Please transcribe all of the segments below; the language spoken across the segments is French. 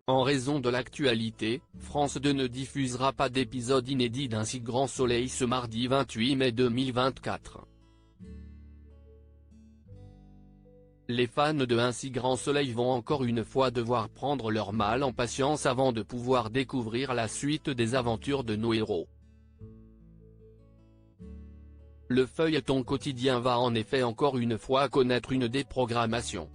En raison de l'actualité, France 2 ne diffusera pas d'épisode inédit d'Un si grand soleil ce mardi 28 mai 2024. Les fans de Un si grand soleil vont encore une fois devoir prendre leur mal en patience avant de pouvoir découvrir la suite des aventures de nos héros. Le feuilleton quotidien va en effet encore une fois connaître une déprogrammation.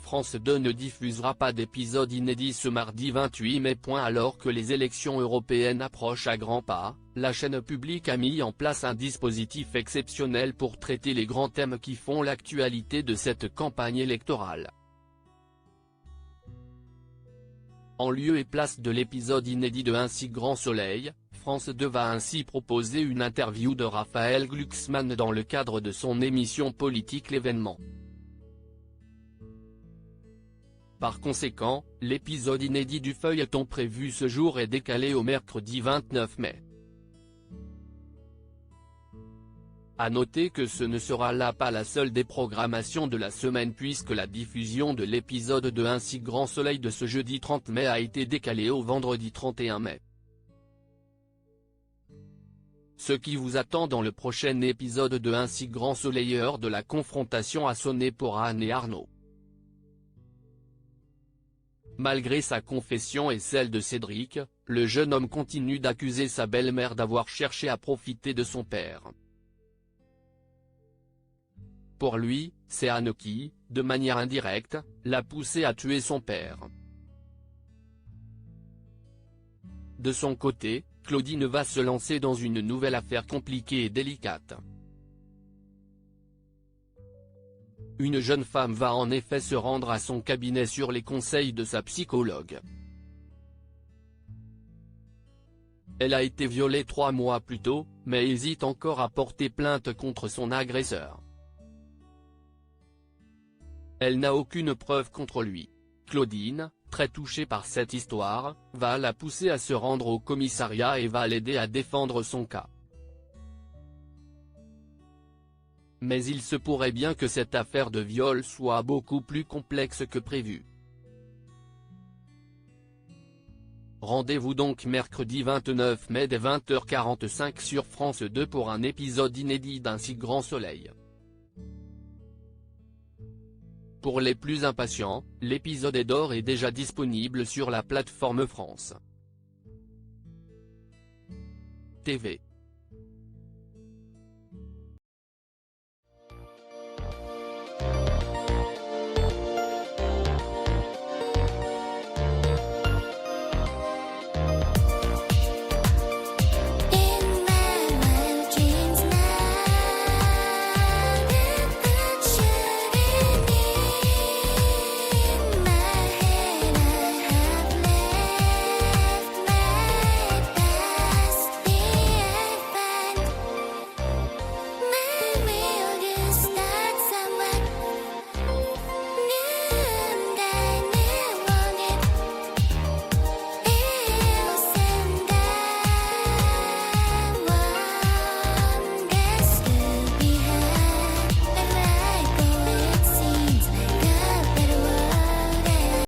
France 2 ne diffusera pas d'épisode inédit ce mardi 28 mai. Alors que les élections européennes approchent à grands pas, la chaîne publique a mis en place un dispositif exceptionnel pour traiter les grands thèmes qui font l'actualité de cette campagne électorale. En lieu et place de l'épisode inédit de Un si grand soleil, France 2 va ainsi proposer une interview de Raphaël Glucksmann dans le cadre de son émission politique L'événement. Par conséquent, l'épisode inédit du feuilleton prévu ce jour est décalé au mercredi 29 mai. À noter que ce ne sera là pas la seule déprogrammation de la semaine puisque la diffusion de l'épisode de Un si grand soleil de ce jeudi 30 mai a été décalée au vendredi 31 mai. Ce qui vous attend dans le prochain épisode de Un si grand soleil. Heure de la confrontation a sonné pour Anne et Arnaud. Malgré sa confession et celle de Cédric, le jeune homme continue d'accuser sa belle-mère d'avoir cherché à profiter de son père. Pour lui, c'est Anne qui, de manière indirecte, l'a poussé à tuer son père. De son côté, Claudine va se lancer dans une nouvelle affaire compliquée et délicate. Une jeune femme va en effet se rendre à son cabinet sur les conseils de sa psychologue. Elle a été violée 3 mois plus tôt, mais hésite encore à porter plainte contre son agresseur. Elle n'a aucune preuve contre lui. Claudine, très touchée par cette histoire, va la pousser à se rendre au commissariat et va l'aider à défendre son cas. Mais il se pourrait bien que cette affaire de viol soit beaucoup plus complexe que prévu. Rendez-vous donc mercredi 29 mai dès 20h45 sur France 2 pour un épisode inédit d'Un si grand soleil. Pour les plus impatients, l'épisode d'or est déjà disponible sur la plateforme France TV.